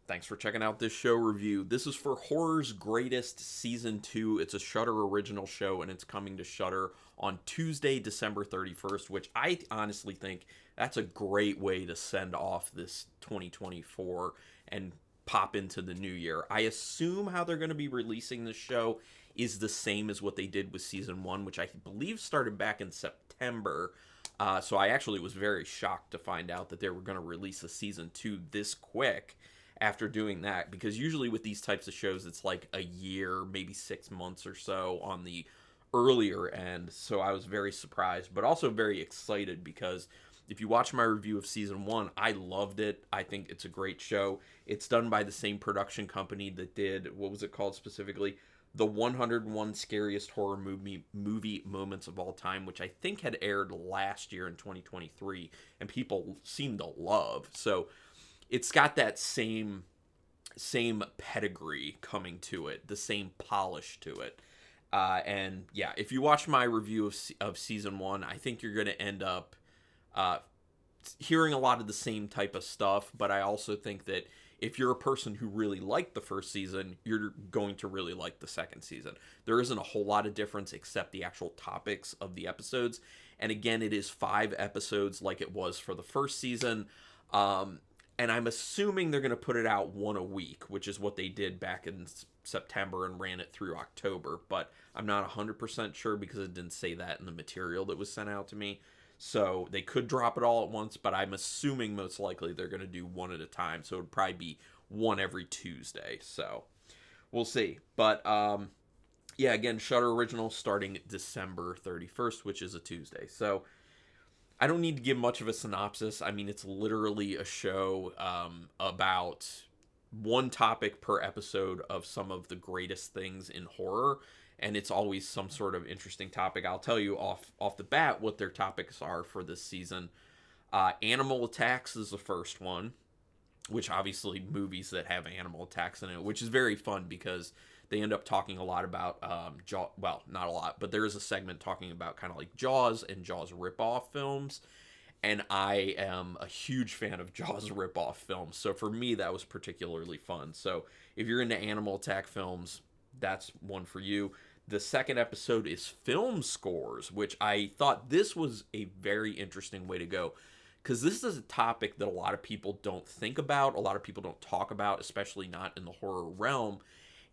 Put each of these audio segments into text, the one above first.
Thanks for checking out this show review. This is for Horror's Greatest Season 2. It's a Shudder original show, and it's coming to Shudder on Tuesday, December 31st, which I honestly think that's a great way to send off this 2024 and pop into the new year. I assume how they're going to be releasing this show is the same as what they did with Season 1, which I believe started back in September. So I actually was very shocked to find out that they were going to release a Season 2 this quick after doing that, because usually with these types of shows it's like a year, maybe 6 months or so on the earlier end. So I was very surprised, but also very excited, because if you watch my review of Season 1, I loved it. I think it's a great show. It's done by the same production company that did, what was it called specifically, the 101 Scariest Horror movie Moments of All Time, which I think had aired last year in 2023 and people seem to love. So it's got that same pedigree coming to it, the same polish to it. And yeah, if you watch my review of Season 1, I think you're going to end up hearing a lot of the same type of stuff. But I also think that if you're a person who really liked the first season, you're going to really like the second season. There isn't a whole lot of difference except the actual topics of the episodes. And again, it is 5 episodes like it was for the first season. And I'm assuming they're going to put it out one a week, which is what they did back in September and ran it through October. But I'm not 100% sure because it didn't say that in the material that was sent out to me. So they could drop it all at once, but I'm assuming most likely they're going to do one at a time. So it would probably be one every Tuesday. So we'll see. But yeah, again, Shudder Original starting December 31st, which is a Tuesday. So I don't need to give much of a synopsis. I mean, it's literally a show about one topic per episode of some of the greatest things in horror, and it's always some sort of interesting topic. I'll tell you off the bat what their topics are for this season. Animal attacks is the first one, which obviously movies that have animal attacks in it, which is very fun because they end up talking a lot about Jaws. Well, not a lot, but there is a segment talking about kind of like Jaws and Jaws ripoff films. And I am a huge fan of Jaws ripoff films. So for me, that was particularly fun. So if you're into animal attack films, that's one for you. The second episode is film scores, which I thought this was a very interesting way to go, because this is a topic that a lot of people don't think about, a lot of people don't talk about, especially not in the horror realm.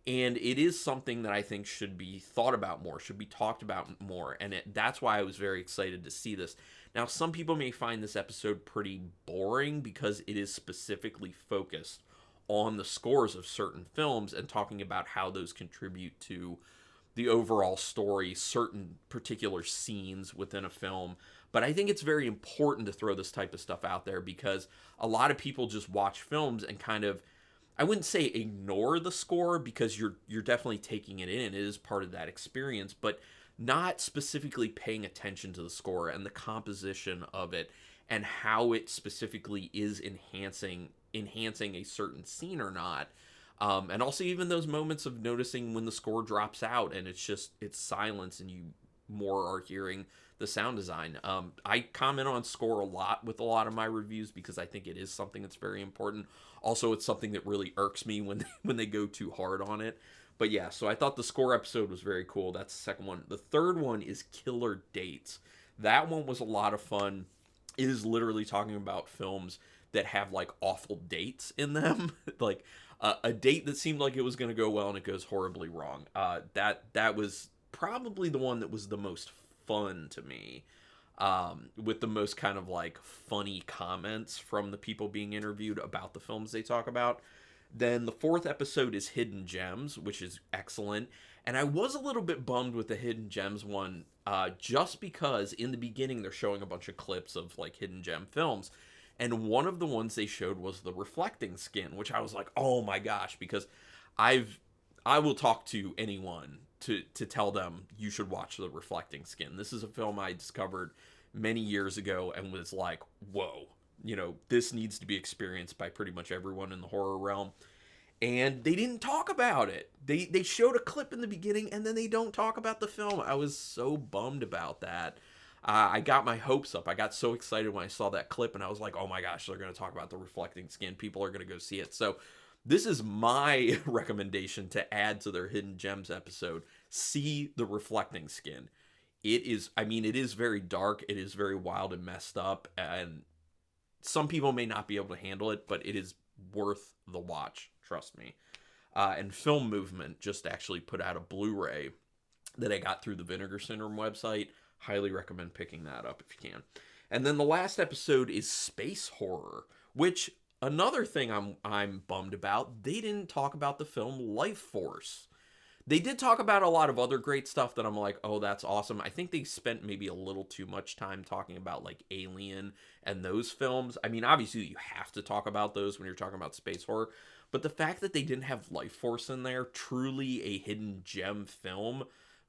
And it is something that I think should be thought about more, should be talked about more. And that's why I was very excited to see this. Now, some people may find this episode pretty boring because it is specifically focused on the scores of certain films and talking about how those contribute to the overall story, certain particular scenes within a film. But I think it's very important to throw this type of stuff out there because a lot of people just watch films and kind of, I wouldn't say ignore the score, because you're definitely taking it in. It is part of that experience, but not specifically paying attention to the score and the composition of it and how it specifically is enhancing a certain scene or not. And also even those moments of noticing when the score drops out and it's silence and you more are hearing the sound design. I comment on score a lot with a lot of my reviews because I think it is something that's very important. Also, it's something that really irks me when they go too hard on it. But yeah, so I thought the score episode was very cool. That's the second one. The third one is Killer Dates. That one was a lot of fun. It is literally talking about films that have like awful dates in them. Like a date that seemed like it was going to go well and it goes horribly wrong. That was probably the one that was the most fun to me, with the most kind of like funny comments from the people being interviewed about the films they talk about. Then the fourth episode is Hidden Gems, which is excellent. And I was a little bit bummed with the Hidden Gems one, just because in the beginning they're showing a bunch of clips of like Hidden Gem films. And one of the ones they showed was The Reflecting Skin, which I was like, oh my gosh, because I will talk to anyone to tell them you should watch The Reflecting Skin. This is a film I discovered many years ago and was like, whoa, this needs to be experienced by pretty much everyone in the horror realm. And they didn't talk about it. They showed a clip in the beginning and then they don't talk about the film. I was so bummed about that. I got my hopes up. I got so excited when I saw that clip and I was like, oh my gosh, they're going to talk about The Reflecting Skin. People are going to go see it. So This is my recommendation to add to their Hidden Gems episode. See The Reflecting Skin. It is, I mean, it is very dark. It is very wild and messed up. And some people may not be able to handle it, but it is worth the watch. Trust me. And Film Movement just actually put out a Blu-ray that I got through the Vinegar Syndrome website. Highly recommend picking that up if you can. And then the last episode is space horror, which another thing I'm bummed about. They didn't talk about the film Life Force. They did talk about a lot of other great stuff that I'm like, oh, that's awesome. I think they spent maybe a little too much time talking about like Alien and those films. I mean, obviously you have to talk about those when you're talking about space horror, but the fact that they didn't have Life Force in there, truly a hidden gem film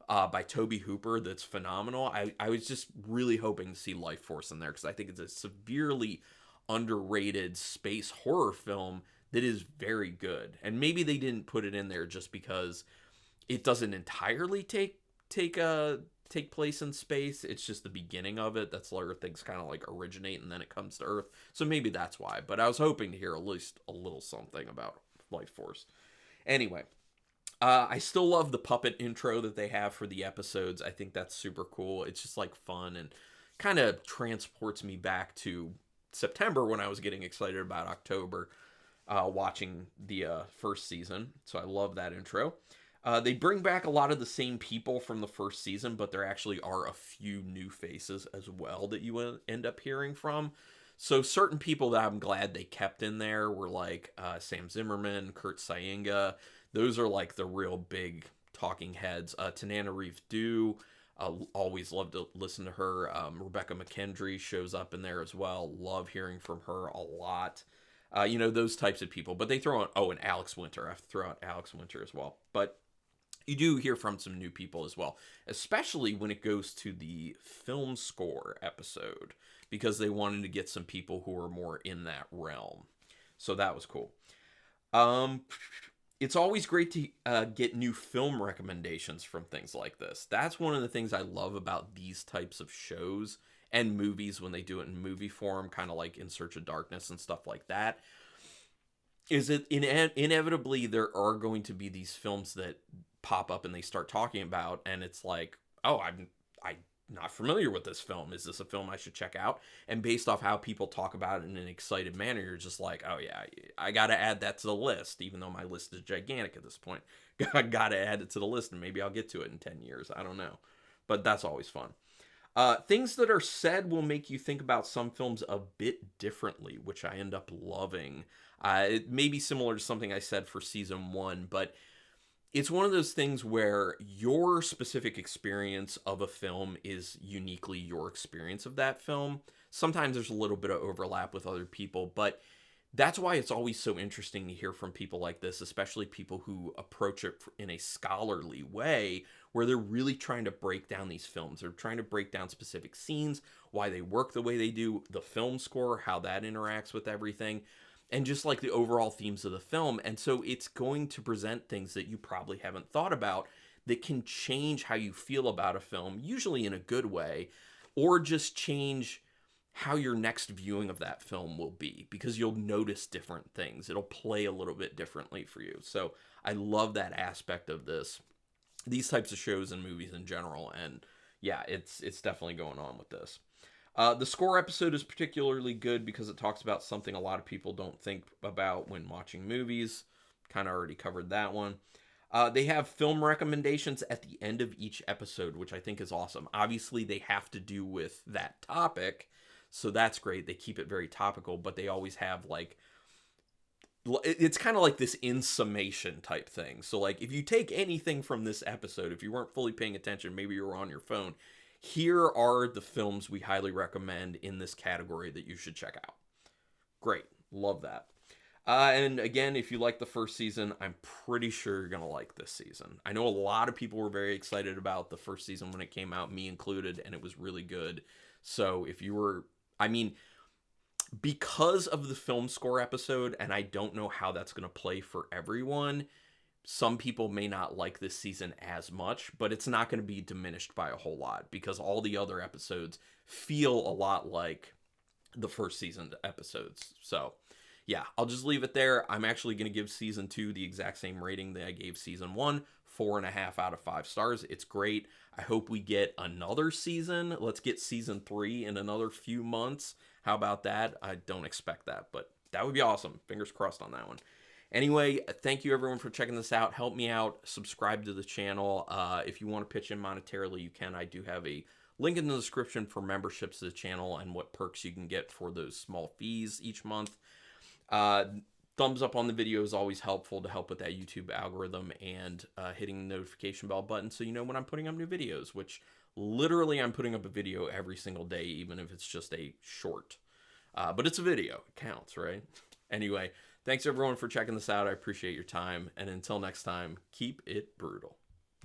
by Toby Hooper that's phenomenal. I was just really hoping to see Life Force in there because I think it's a severely underrated space horror film that is very good. And maybe they didn't put it in there just because it doesn't entirely take place in space. It's just the beginning of it. That's where things kind of like originate and then it comes to Earth. So maybe that's why. But I was hoping to hear at least a little something about Life Force. Anyway, I still love the puppet intro that they have for the episodes. I think that's super cool. It's just like fun and kind of transports me back to September when I was getting excited about October watching the first season. So I love that intro. They bring back a lot of the same people from the first season, but there actually are a few new faces as well that you end up hearing from. So certain people that I'm glad they kept in there were like Sam Zimmerman, Kurt Sayenga. Those are like the real big talking heads. Tanana Reeve Dew, always love to listen to her. Rebecca McKendry shows up in there as well. Love hearing from her a lot. Those types of people. But they throw on, and Alex Winter. I have to throw out Alex Winter as well. But you do hear from some new people as well, especially when it goes to the film score episode, because they wanted to get some people who are more in that realm. So that was cool. It's always great to get new film recommendations from things like this. That's one of the things I love about these types of shows and movies when they do it in movie form, kind of like In Search of Darkness and stuff like that. Is it inevitably there are going to be these films that pop up and they start talking about, and it's like, oh, I'm not familiar with this film. Is this a film I should check out? And based off how people talk about it in an excited manner, you're just like, oh yeah, I gotta add that to the list, even though my list is gigantic at this point. I gotta add it to the list, and maybe I'll get to it in 10 years. I don't know. But that's always fun. Things that are said will make you think about some films a bit differently, which I end up loving. It may be similar to something I said for season 1, but it's one of those things where your specific experience of a film is uniquely your experience of that film. Sometimes there's a little bit of overlap with other people, but that's why it's always so interesting to hear from people like this, especially people who approach it in a scholarly way, where they're really trying to break down these films. They're trying to break down specific scenes, why they work the way they do, the film score, how that interacts with everything, and just like the overall themes of the film. And so it's going to present things that you probably haven't thought about that can change how you feel about a film, usually in a good way, or just change how your next viewing of that film will be, because you'll notice different things. It'll play a little bit differently for you. So I love that aspect of these types of shows and movies in general. And yeah, it's definitely going on with this. The score episode is particularly good because it talks about something a lot of people don't think about when watching movies. Kind of already covered that one. They have film recommendations at the end of each episode, which I think is awesome. Obviously, they have to do with that topic, so that's great. They keep it very topical, but they always have like, it's kind of like this in summation type thing. So like, if you take anything from this episode, if you weren't fully paying attention, maybe you were on your phone, here are the films we highly recommend in this category that you should check out. Great. Love that. And again, if you like the first season, I'm pretty sure you're going to like this season. I know a lot of people were very excited about the first season when it came out, me included, and it was really good. So if you were, because of the film score episode, and I don't know how that's going to play for everyone, some people may not like this season as much, but it's not going to be diminished by a whole lot because all the other episodes feel a lot like the first season episodes. So yeah, I'll just leave it there. I'm actually going to give season 2 the exact same rating that I gave season 1, 4.5 out of 5 stars. It's great. I hope we get another season. Let's get season 3 in another few months. How about that? I don't expect that, but that would be awesome. Fingers crossed on that one. Anyway, thank you everyone for checking this out. Help me out. Subscribe to the channel. If you want to pitch in monetarily, you can. I do have a link in the description for memberships to the channel and what perks you can get for those small fees each month. Thumbs up on the video is always helpful to help with that YouTube algorithm, and hitting the notification bell button so you know when I'm putting up new videos, which literally I'm putting up a video every single day, even if it's just a short. But it's a video. It counts, right? Anyway, thanks everyone for checking this out. I appreciate your time. And until next time, keep it brutal.